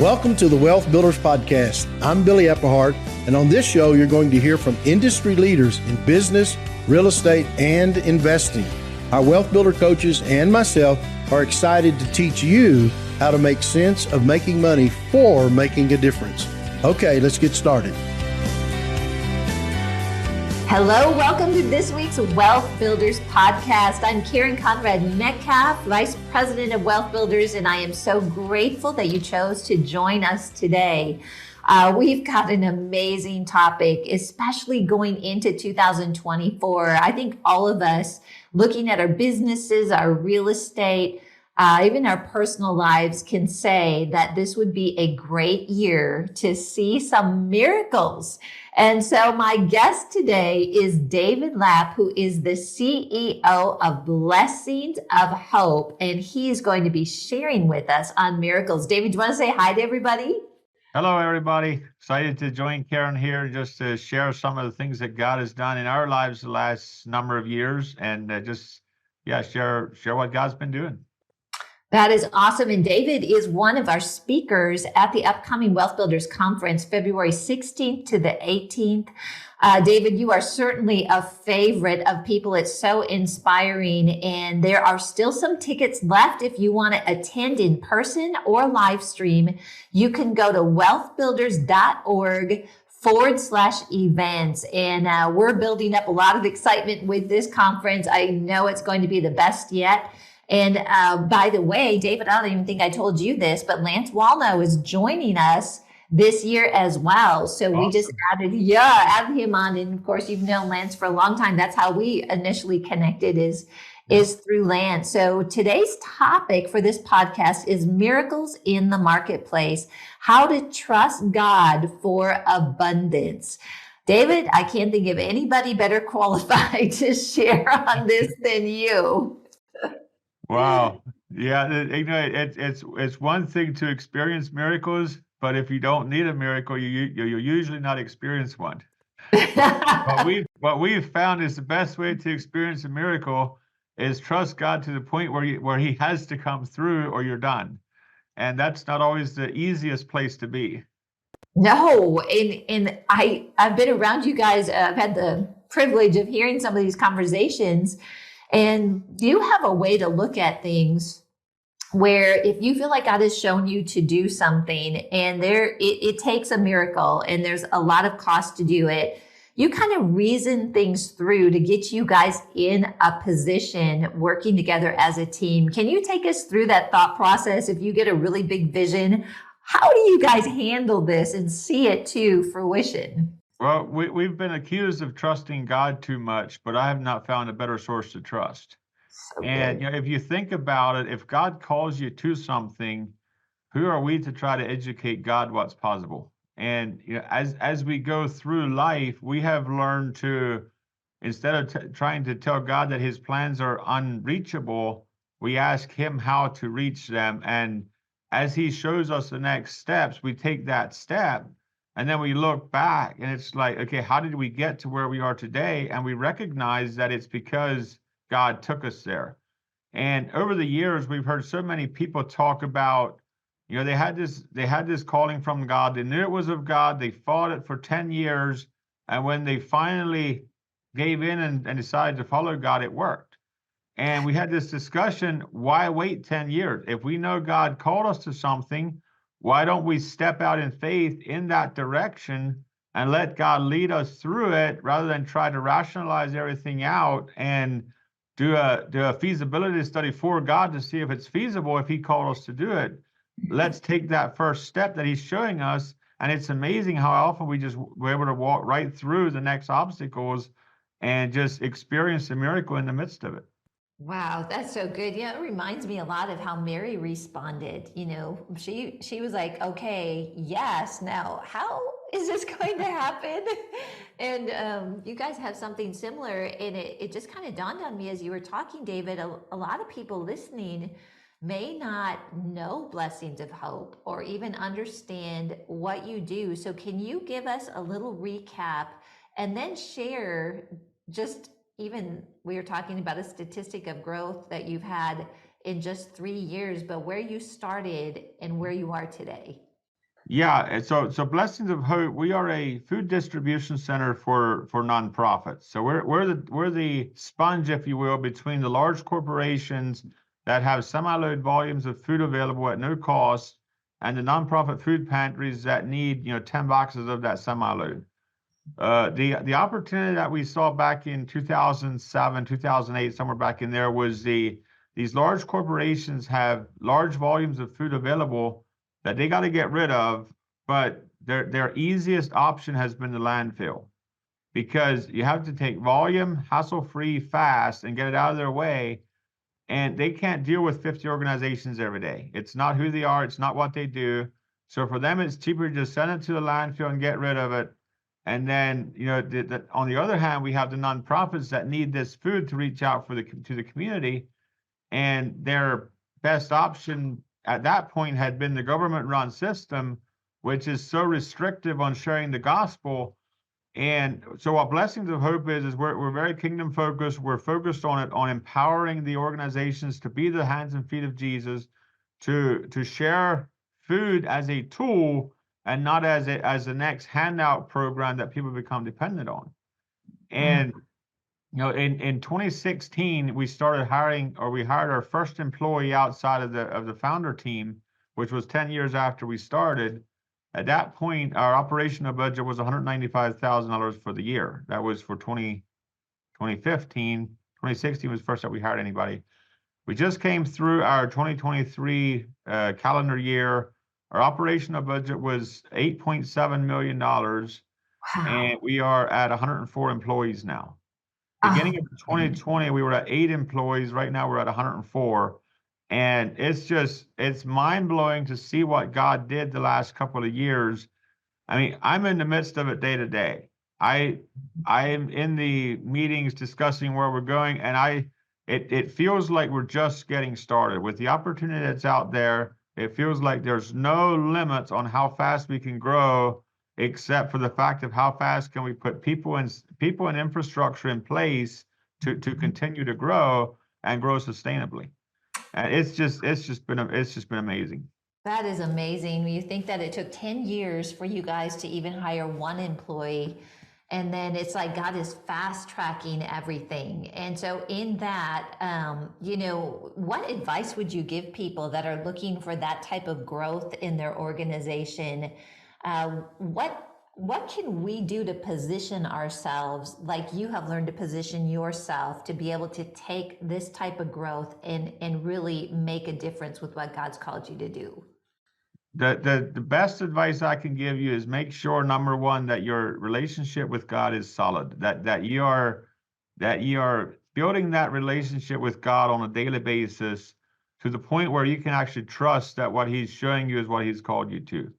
Welcome to the WealthBuilders Podcast. I'm Billy Epplehart, and on this show, you're going to hear from industry leaders in business, real estate, and investing. Our Wealth Builder coaches and myself are excited to teach you how to make sense of making money for making a difference. Okay, let's get started. Hello, welcome to this week's Wealth Builders Podcast. I'm Karen Conrad Metcalf, Vice President of Wealth Builders, and I am so grateful that you chose to join us today. We've got an amazing topic, especially going into 2024. I think all of us looking at our businesses, our real estate, even our personal lives can say that this would be a great year to see some miracles. And so my guest today is David Lapp, who is the CEO of Blessings of Hope, and he's going to be sharing with us on miracles. David, do you want to say hi to everybody? Hello, everybody. Excited to join Karen here just to share some of the things that God has done in our lives the last number of years and share what God's been doing. That is awesome. And David is one of our speakers at the upcoming Wealth Builders Conference, February 16th to the 18th. David, you are certainly a favorite of people. It's so inspiring. And there are still some tickets left. If you want to attend in person or live stream, you can go to wealthbuilders.org/events. And we're building up a lot of excitement with this conference. I know it's going to be the best yet. And by the way, David, I don't even think I told you this, but Lance Walno is joining us this year as well. So awesome. We just added him on. And of course, you've known Lance for a long time. That's how we initially connected is through Lance. So today's topic for this podcast is miracles in the marketplace, how to trust God for abundance. David, I can't think of anybody better qualified to share on this than you. Wow. Yeah, it's one thing to experience miracles, but if you don't need a miracle, you'll usually not experience one. What we've found is the best way to experience a miracle is trust God to the point where he has to come through or you're done. And that's not always the easiest place to be. No, and I've been around you guys. I've had the privilege of hearing some of these conversations. And you have a way to look at things where if you feel like God has shown you to do something and it takes a miracle and there's a lot of cost to do it, you kind of reason things through to get you guys in a position working together as a team. Can you take us through that thought process? If you get a really big vision, how do you guys handle this and see it to fruition? Well, we've been accused of trusting God too much, but I have not found a better source to trust. And if you think about it, if God calls you to something, who are we to try to educate God what's possible? And as we go through life, we have learned to, instead of trying to tell God that his plans are unreachable, we ask him how to reach them. And as he shows us the next steps, we take that step. And then we look back and it's like, okay, how did we get to where we are today? And we recognize that it's because God took us there. And over the years, we've heard so many people talk about, they had this calling from God. They knew it was of God. They fought it for 10 years. And when they finally gave in and decided to follow God, it worked. And we had this discussion, why wait 10 years? If we know God called us to something, why don't we step out in faith in that direction and let God lead us through it rather than try to rationalize everything out and do a feasibility study for God to see if it's feasible if he called us to do it. Let's take that first step that he's showing us. And it's amazing how often we're able to walk right through the next obstacles and just experience the miracle in the midst of it. Wow, that's so good. Yeah, it reminds me a lot of how Mary responded. She was like, okay, yes, now how is this going to happen? And you guys have something similar. And it just kind of dawned on me as you were talking, David, a lot of people listening may not know Blessings of Hope or even understand what you do. So can you give us a little recap and then share just even we were talking about a statistic of growth that you've had in just 3 years, but where you started and where you are today? Yeah, and so Blessings of Hope, we are a food distribution center for nonprofits. So we're the sponge, if you will, between the large corporations that have semi-load volumes of food available at no cost and the nonprofit food pantries that need 10 boxes of that semi-load. The opportunity that we saw back in 2007, 2008, somewhere back in there was these large corporations have large volumes of food available that they got to get rid of, but their easiest option has been the landfill because you have to take volume, hassle-free, fast, and get it out of their way. And they can't deal with 50 organizations every day. It's not who they are. It's not what they do. So for them, it's cheaper to just send it to the landfill and get rid of it. And then, on the other hand, we have the nonprofits that need this food to reach out to the community. And their best option at that point had been the government-run system, which is so restrictive on sharing the gospel. And so what Blessings of Hope is we're very kingdom focused. We're focused on empowering the organizations to be the hands and feet of Jesus, to share food as a tool and not as the next handout program that people become dependent on. And in 2016, we started we hired our first employee outside of the founder team, which was 10 years after we started. At that point, our operational budget was $195,000 for the year. That was for 2015. 2016 was the first that we hired anybody. We just came through our 2023 calendar year. Our operational budget was $8.7 million, and we are at 104 employees now. Beginning of 2020, we were at 8 employees. Right now, we're at 104. And it's mind-blowing to see what God did the last couple of years. I mean, I'm in the midst of it day to day. I am in the meetings discussing where we're going, and it feels like we're just getting started. With the opportunity that's out there, it feels like there's no limits on how fast we can grow, except for the fact of how fast can we put people and infrastructure in place to continue to grow and grow sustainably. It's just been amazing. That is amazing. You think that it took 10 years for you guys to even hire one employee, and then it's like God is fast tracking everything. And so in that, what advice would you give people that are looking for that type of growth in their organization? What can we do to position ourselves like you have learned to position yourself to be able to take this type of growth and really make a difference with what God's called you to do? The best advice I can give you is make sure, number one, that your relationship with God is solid, that you are building that relationship with God on a daily basis to the point where you can actually trust that what he's showing you is what he's called you to.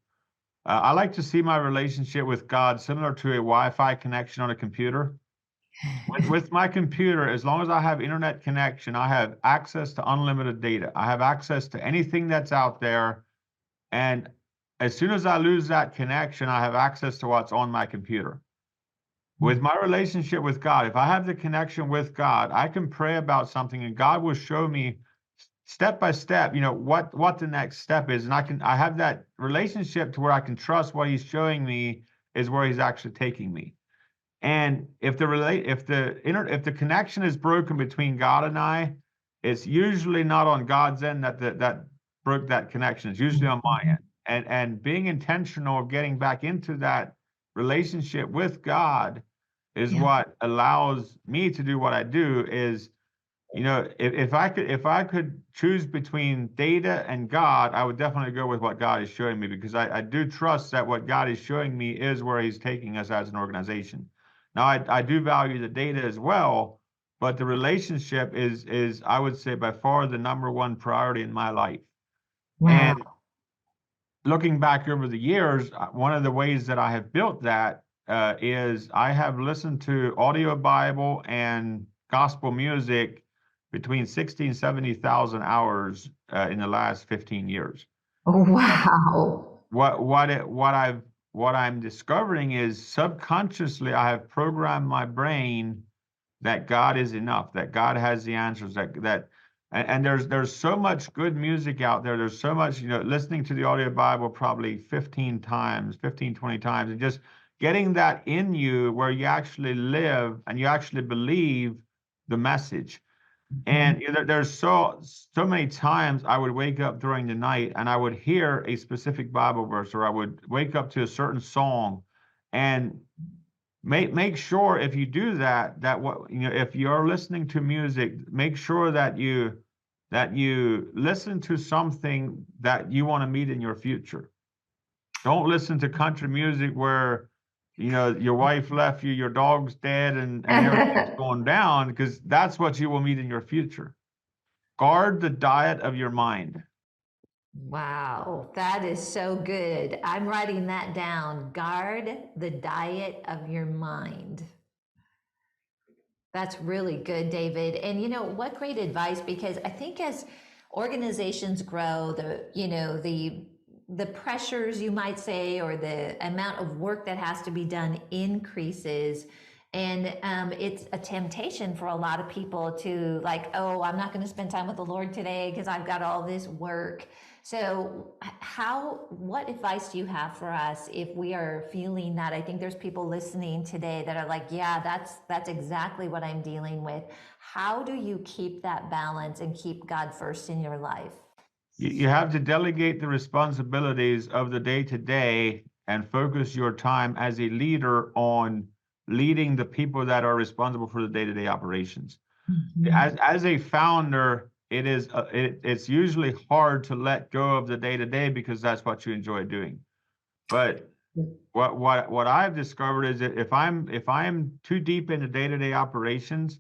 I like to see my relationship with God similar to a Wi-Fi connection on a computer. With my computer, as long as I have internet connection, I have access to unlimited data. I have access to anything that's out there. And as soon as I lose that connection, I have access to what's on my computer. With my relationship with God, if I have the connection with God, I can pray about something and God will show me step by step, what the next step is. And I have that relationship to where I can trust what he's showing me is where he's actually taking me. And if the connection is broken between God and I, it's usually not on God's end that broke that connection. It's usually on my end. And being intentional of getting back into that relationship with God is what allows me to do what I do. Is if I could choose between data and God, I would definitely go with what God is showing me, because I do trust that what God is showing me is where he's taking us as an organization. Now, I do value the data as well, but the relationship is I would say by far the number one priority in my life. Wow. And looking back over the years, one of the ways that I have built that is I have listened to audio Bible and gospel music between 60 and 70,000 hours in the last 15 years. Oh, wow. What I'm discovering is subconsciously I have programmed my brain that God is enough, that God has the answers, that And there's so much good music out there. There's so much, listening to the audio Bible probably 15 times, 15, 20 times, and just getting that in you where you actually live and you actually believe the message. And there's so many times I would wake up during the night and I would hear a specific Bible verse, or I would wake up to a certain song. And make sure, if you do that if you're listening to music, make sure that you listen to something that you want to meet in your future. Don't listen to country music where your wife left you, your dog's dead, and everything's going down, because that's what you will meet in your future. Guard the diet of your mind. Wow, that is so good. I'm writing that down. Guard the diet of your mind. That's really good, David. And what great advice, because I think as organizations grow, the pressures, you might say, or the amount of work that has to be done increases. And it's a temptation for a lot of people to I'm not going to spend time with the Lord today because I've got all this work. So what advice do you have for us if we are feeling that? I think there's people listening today that are like, yeah, that's exactly what I'm dealing with. How do you keep that balance and keep God first in your life? You have to delegate the responsibilities of the day-to-day and focus your time as a leader on leading the people that are responsible for the day-to-day operations. Mm-hmm. As a founder, it's usually hard to let go of the day-to-day because that's what you enjoy doing. But what I've discovered is that if I'm too deep into day-to-day operations,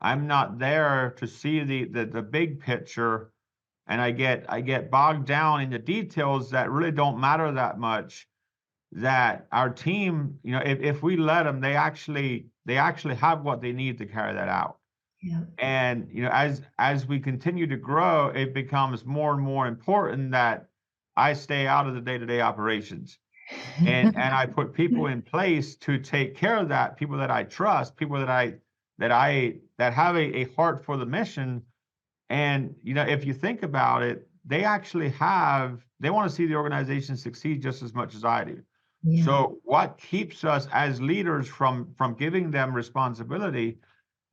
I'm not there to see the big picture, and I get bogged down in the details that really don't matter that much. That our team, if we let them, they actually have what they need to carry that out. Yeah. And as we continue to grow, it becomes more and more important that I stay out of the day-to-day operations, and I put people in place to take care of that. People that I trust, people that have a heart for the mission. And if you think about it, they want to see the organization succeed just as much as I do. Yeah. So what keeps us as leaders from giving them responsibility?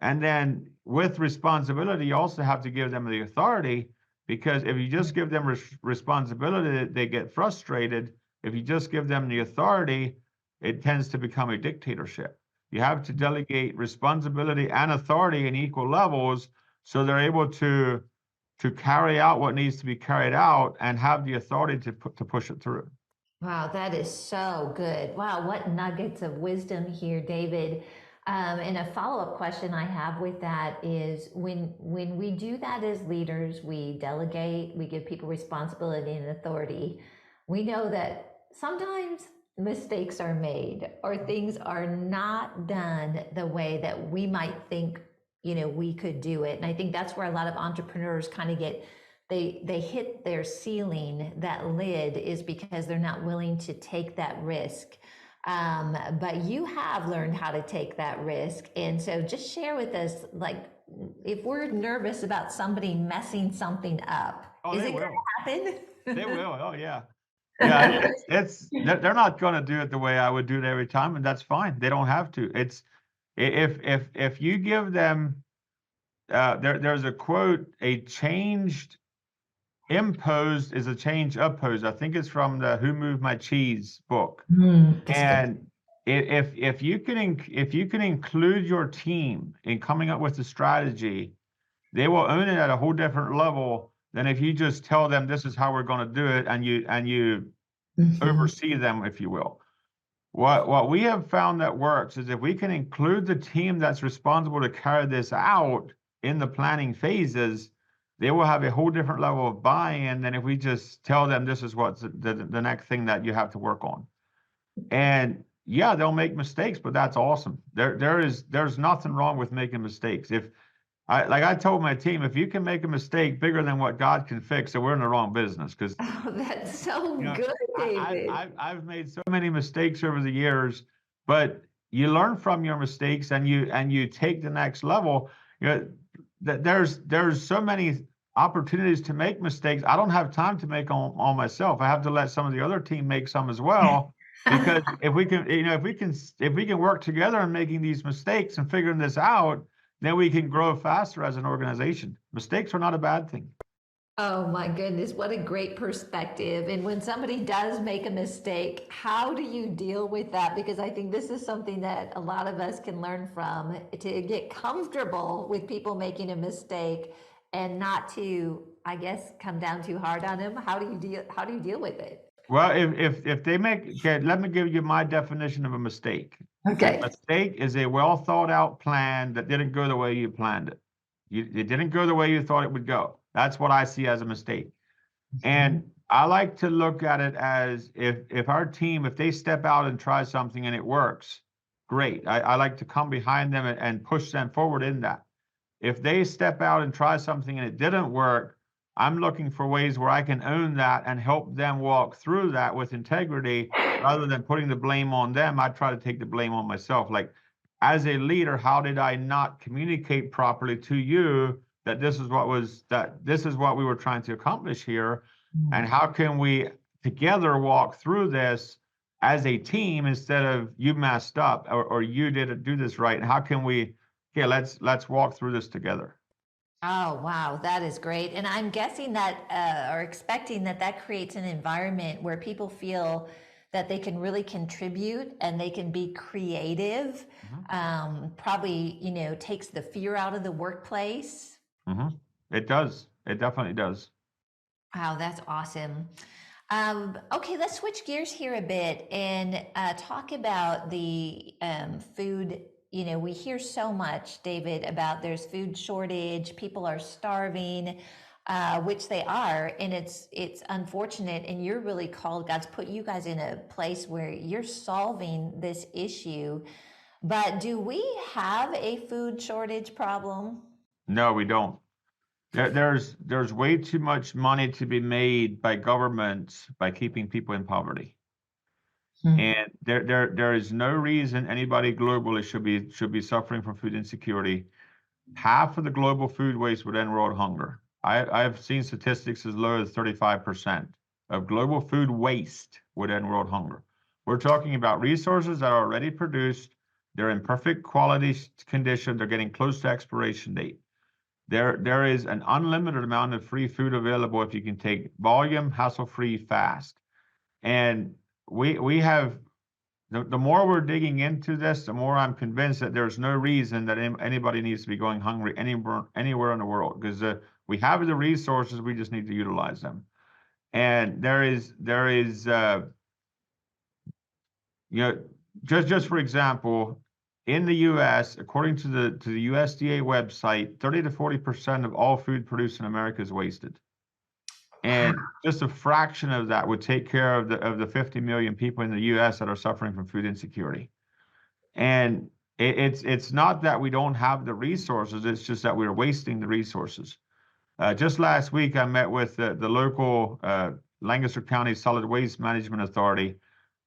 And then with responsibility, you also have to give them the authority, because if you just give them responsibility, they get frustrated. If you just give them the authority, it tends to become a dictatorship. You have to delegate responsibility and authority in equal levels, so they're able to carry out what needs to be carried out and have the authority to push it through. Wow, that is so good. Wow, what nuggets of wisdom here, David. And a follow-up question I have with that is, when we do that as leaders, we delegate, we give people responsibility and authority. We know that sometimes mistakes are made, or things are not done the way that we might think, we could do it. And I think that's where a lot of entrepreneurs kind of they hit their ceiling, that lid, is because they're not willing to take that risk. But you have learned how to take that risk. And so just share with us, if we're nervous about somebody messing something up, is it going to happen? They will. Oh, yeah. Yeah, they're not going to do it the way I would do it every time, and that's fine. They don't have to. It's if you give them, there's a quote: "A change imposed is a change opposed." I think it's from the "Who Moved My Cheese" book. And if you can include your team in coming up with the strategy, they will own it at a whole different level than if you just tell them this is how we're going to do it, and you oversee them, if you will. What we have found that works is if we can include the team that's responsible to carry this out in the planning phases, they will have a whole different level of buy-in than if we just tell them this is what's the next thing that you have to work on. And yeah, they'll make mistakes, but that's awesome. There's nothing wrong with making mistakes. If I told my team, if you can make a mistake bigger than what God can fix, then we're in the wrong business. Because that's so good, David. I've made so many mistakes over the years, but you learn from your mistakes and you take the next level. There's so many opportunities to make mistakes. I don't have time to make all myself. I have to let some of the other team make some as well. Because if we can work together on making these mistakes and figuring this out, then we can grow faster as an organization. Mistakes are not a bad thing. Oh my goodness, what a great perspective. And when somebody does make a mistake, how do you deal with that? Because I think this is something that a lot of us can learn from, to get comfortable with people making a mistake and not to, I guess, come down too hard on them. How do you deal with it? Well, if they okay, let me give you my definition of a mistake. Okay. A mistake is a well thought out plan that didn't go the way you planned it. It didn't go the way you thought it would go. That's what I see as a mistake. And I like to look at it as if our team, if they step out and try something and it works, great. I like to come behind them and push them forward in that. If they step out and try something and it didn't work, I'm looking for ways where I can own that and help them walk through that with integrity rather than putting the blame on them. I try to take the blame on myself. Like, as a leader, how did I not communicate properly to you that this is what we were trying to accomplish here? And how can we together walk through this as a team instead of you messed up or you didn't do this right? And how can we, let's walk through this together. Oh, wow, that is great. And I'm guessing that, or expecting that creates an environment where people feel that they can really contribute and they can be creative. Probably, takes the fear out of the workplace. It does. It definitely does. Wow, that's awesome. Okay, let's switch gears here a bit and talk about the food. We hear so much, David, about there's food shortage, people are starving, which they are, and it's unfortunate, and you're really called, God's put you guys in a place where you're solving this issue. But do we have a food shortage problem? No, we don't. There's way too much money to be made by governments by keeping people in poverty. And there is no reason anybody globally should be suffering from food insecurity. Half of the global food waste would end world hunger. I've seen statistics as low as 35% of global food waste would end world hunger. We're talking about resources that are already produced. They're in perfect quality condition. They're getting close to expiration date. There is an unlimited amount of free food available if you can take volume, hassle-free, fast. And we have, the more we're digging into this, the more I'm convinced that there's no reason that anybody needs to be going hungry anywhere in the world, because we have the resources, we just need to utilize them. And there is just for example, in the U.S., according to the USDA website, 30 to 40% of all food produced in America is wasted. And just a fraction of that would take care of the 50 million people in the U.S. that are suffering from food insecurity. And it's not that we don't have the resources, it's just that we're wasting the resources. Just last week, I met with the local Lancaster County Solid Waste Management Authority,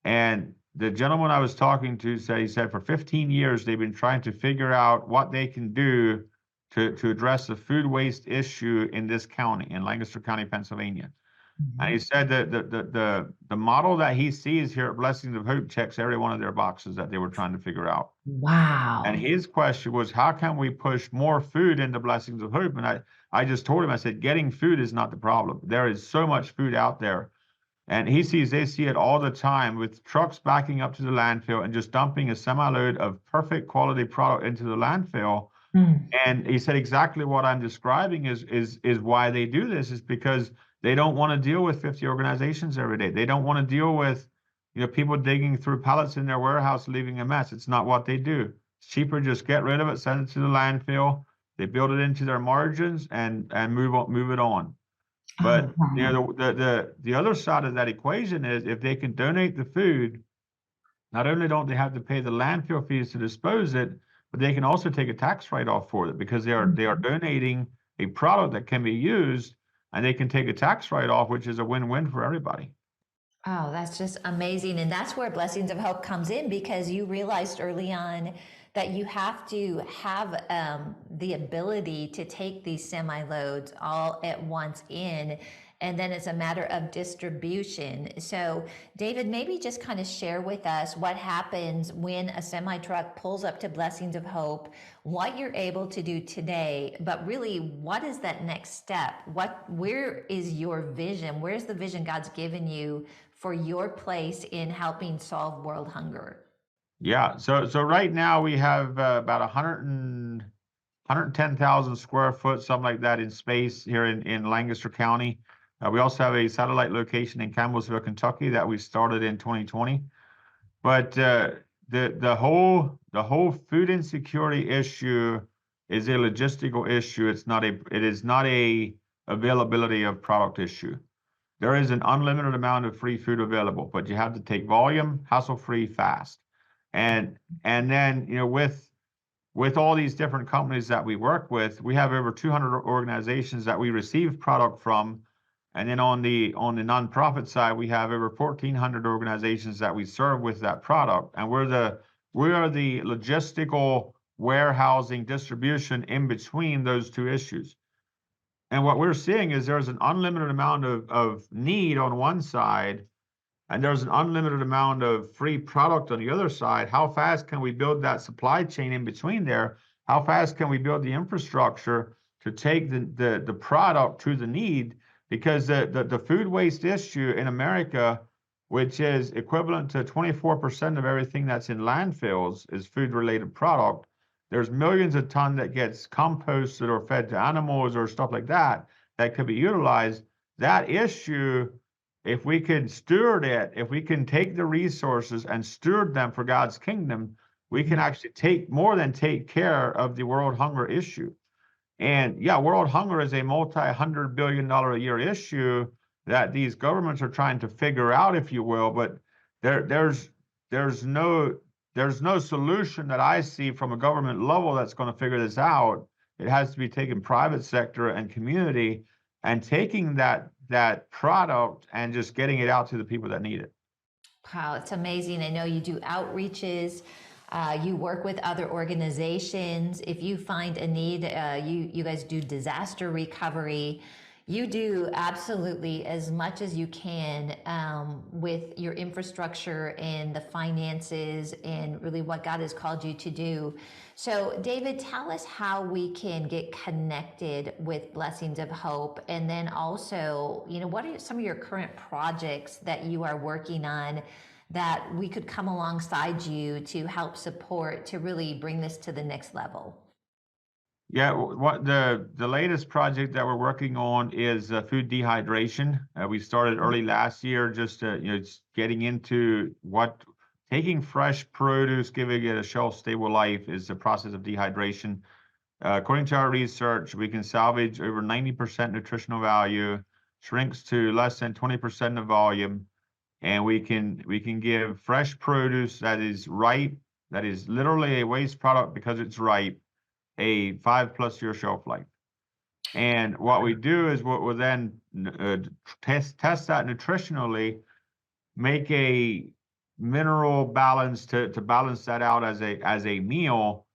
and the gentleman I was talking to said for 15 years they've been trying to figure out what they can do to address the food waste issue in this county, in Lancaster County, Pennsylvania. And he said that the model that he sees here at Blessings of Hope checks every one of their boxes that they were trying to figure out. Wow. And his question was, how can we push more food into Blessings of Hope? And I just told him, I said, getting food is not the problem. There is so much food out there. And they see it all the time with trucks backing up to the landfill and just dumping a semi-load of perfect quality product into the landfill. And he said exactly what I'm describing is why they do this, is because they don't want to deal with 50 organizations every day. They don't want to deal with people digging through pallets in their warehouse, leaving a mess. It's not what they do. It's cheaper, just get rid of it, send it to the landfill. They build it into their margins and move it on. But the other side of that equation is if they can donate the food, not only don't they have to pay the landfill fees to dispose it, but they can also take a tax write-off for it because they are donating a product that can be used, and they can take a tax write-off, which is a win-win for everybody. Oh, that's just amazing. And that's where Blessings of Hope comes in, because you realized early on that you have to have the ability to take these semi-loads all at once in, and then it's a matter of distribution. So David, maybe just kind of share with us what happens when a semi truck pulls up to Blessings of Hope, what you're able to do today, but really what is that next step? Where is your vision? Where's the vision God's given you for your place in helping solve world hunger? Yeah, so right now we have about 110,000 square foot, something like that, in space here in Lancaster County. We also have a satellite location in Campbellsville, Kentucky, that we started in 2020. But the whole food insecurity issue is a logistical issue. It is not a availability of product issue. There is an unlimited amount of free food available, but you have to take volume, hassle-free, fast. And then, with all these different companies that we work with, we have over 200 organizations that we receive product from. And then on the nonprofit side, we have over 1,400 organizations that we serve with that product. And we are the logistical warehousing distribution in between those two issues. And what we're seeing is there's an unlimited amount of need on one side, and there's an unlimited amount of free product on the other side. How fast can we build that supply chain in between there? How fast can we build the infrastructure to take the product to the need? Because the food waste issue in America, which is equivalent to 24% of everything that's in landfills, is food-related product. There's millions of tons that gets composted or fed to animals or stuff like that could be utilized. That issue, if we can steward it, if we can take the resources and steward them for God's kingdom, we can actually take care of the world hunger issue. And yeah, world hunger is a multi-$100 billion a year issue that these governments are trying to figure out, if you will. But there's no solution that I see from a government level that's going to figure this out. It has to be taken private sector and community, and taking that product and just getting it out to the people that need it. Wow, it's amazing. I know you do outreaches. You work with other organizations. If you find a need, you guys do disaster recovery. You do absolutely as much as you can with your infrastructure and the finances and really what God has called you to do. So David, tell us how we can get connected with Blessings of Hope. And then also, what are some of your current projects that you are working on that we could come alongside you to help support to really bring this to the next level? Yeah, what the latest project that we're working on is food dehydration. We started early last year, just getting into taking fresh produce, giving it a shelf-stable life is the process of dehydration. According to our research, we can salvage over 90% nutritional value, shrinks to less than 20% of volume, and we can give fresh produce that is ripe, that is literally a waste product because it's ripe, a 5+ year shelf life. And what we do is we'll then test that nutritionally, make a mineral balance to balance that out as a meal,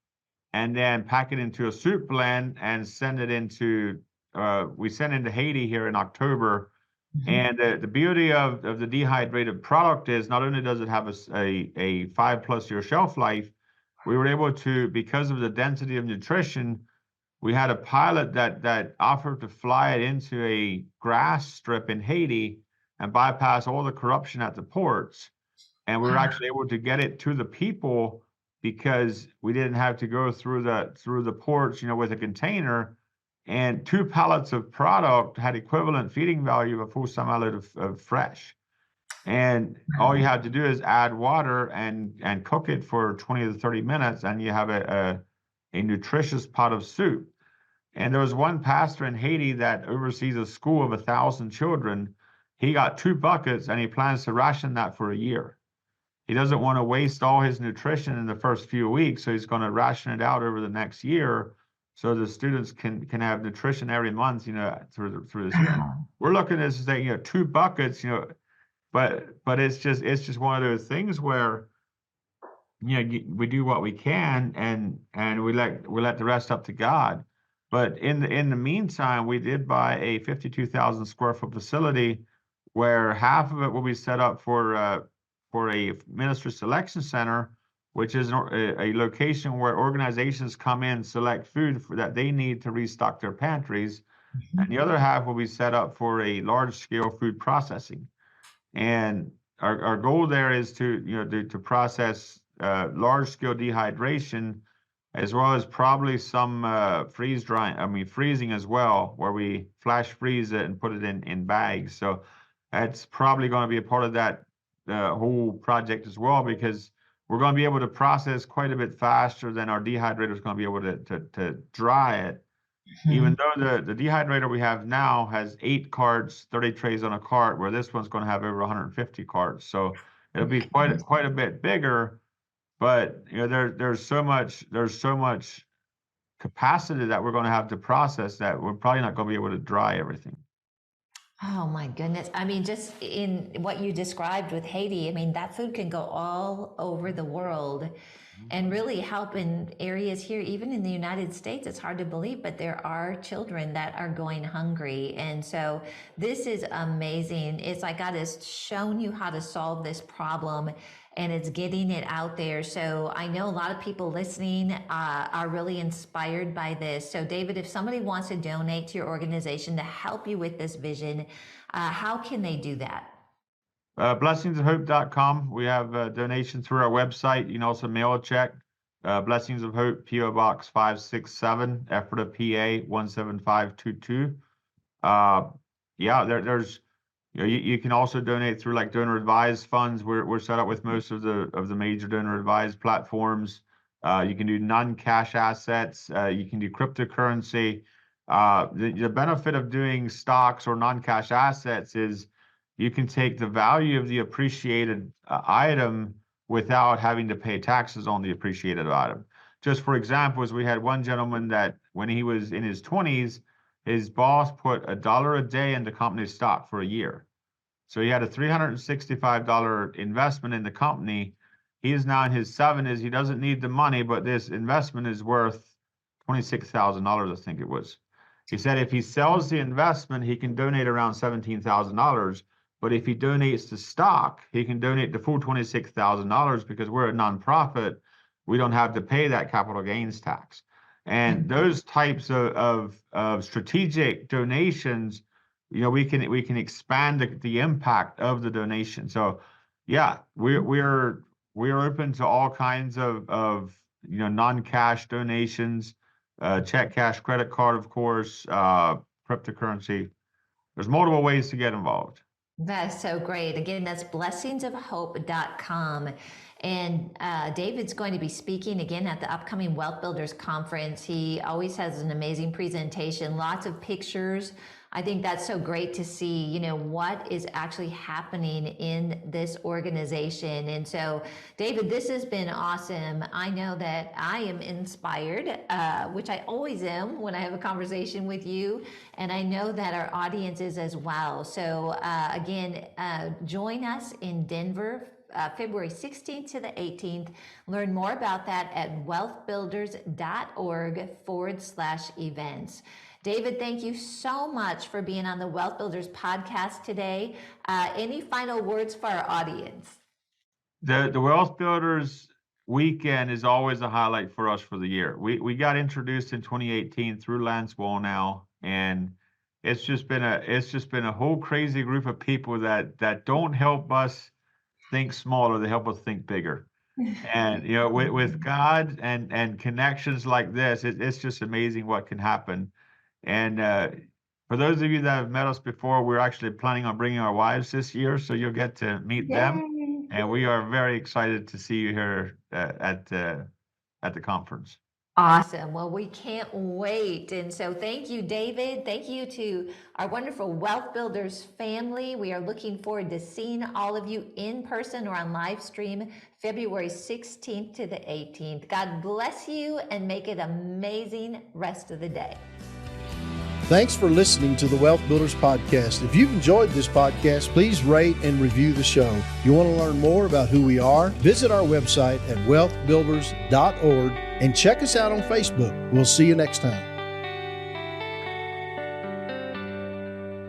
and then pack it into a soup blend and send it into Haiti here in October. Mm-hmm. And the beauty of the dehydrated product is not only does it have a 5+ year shelf life, we were able to, because of the density of nutrition, we had a pilot that offered to fly it into a grass strip in Haiti and bypass all the corruption at the ports. And we were actually able to get it to the people because we didn't have to go through the ports, with a container. And 2 pallets of product had equivalent feeding value of a full semi-load of fresh. And all you have to do is add water and cook it for 20 to 30 minutes, and you have a nutritious pot of soup. And there was one pastor in Haiti that oversees a school of 1,000 children. He got 2 buckets, and he plans to ration that for a year. He doesn't want to waste all his nutrition in the first few weeks, so he's going to ration it out over the next year, so the students can have nutrition every month, through this year. We're looking at this, 2 buckets, but it's just one of those things where we do what we can, and we let the rest up to God. But in the meantime, we did buy a 52,000 square foot facility where half of it will be set up for a ministry selection center, which is a location where organizations come in, select food that they need to restock their pantries, and the other half will be set up for a large scale food processing. And our goal there is to process large scale dehydration, as well as probably some freezing as well, where we flash freeze it and put it in bags. So that's probably going to be a part of that whole project as well, because we're going to be able to process quite a bit faster than our dehydrator is going to be able to dry it. Even though the dehydrator we have now has 8 carts, 30 trays on a cart, where this one's going to have over 150 carts. So it'll be quite a bit bigger, but there's so much capacity that we're going to have to process that we're probably not going to be able to dry everything. Oh my goodness. I mean, just in what you described with Haiti, I mean, that food can go all over the world and really help in areas here, even in the United States. It's hard to believe, but there are children that are going hungry. And so this is amazing. It's like God has shown you how to solve this problem, and it's getting it out there. So I know a lot of people listening are really inspired by this. So David, if somebody wants to donate to your organization to help you with this vision, how can they do that? Blessingsofhope.com. We have a donation through our website. You can also mail a check. Blessings of Hope, P.O. Box 567, Ephrata, PA 17522. There's you can also donate through like donor advised funds. We're set up with most of the major donor advised platforms. You can do non-cash assets. You can do cryptocurrency. The benefit of doing stocks or non-cash assets is you can take the value of the appreciated item without having to pay taxes on the appreciated item. Just for example, we had one gentleman that when he was in his 20s, his boss put $1 a day into company stock for a year. So he had a $365 investment in the company. He is now in his 70s. He doesn't need the money, but this investment is worth $26,000, I think it was. He said if he sells the investment, he can donate around $17,000. But if he donates to stock, he can donate the full $26,000 because we're a nonprofit. We don't have to pay that capital gains tax. And those types of strategic donations, we can expand the impact of the donation. So, yeah, we're open to all kinds of non-cash donations, check, cash, credit card, of course, cryptocurrency. There's multiple ways to get involved. That's so great. Again, that's blessingsofhope.com. And David's going to be speaking again at the upcoming Wealth Builders Conference. He always has an amazing presentation, lots of pictures. I think that's so great to see, what is actually happening in this organization. And so, David, this has been awesome. I know that I am inspired, which I always am when I have a conversation with you. And I know that our audience is as well. So again, join us in Denver, February 16th to the 18th. Learn more about that at wealthbuilders.org/events. David, thank you so much for being on the Wealth Builders podcast today. Any final words for our audience? The Wealth Builders weekend is always a highlight for us for the year. We got introduced in 2018 through Lance Wallnau, and it's just been a whole crazy group of people that don't help us think smaller, they help us think bigger. And with God and connections like this, it's just amazing what can happen. And for those of you that have met us before, we're actually planning on bringing our wives this year, so you'll get to meet them. And we are very excited to see you here at the conference. Awesome. Well, we can't wait. And so thank you, David. Thank you to our wonderful Wealth Builders family. We are looking forward to seeing all of you in person or on live stream February 16th to the 18th. God bless you and make it an amazing rest of the day. Thanks for listening to the Wealth Builders Podcast. If you've enjoyed this podcast, please rate and review the show. If you want to learn more about who we are, visit our website at wealthbuilders.org and check us out on Facebook. We'll see you next time.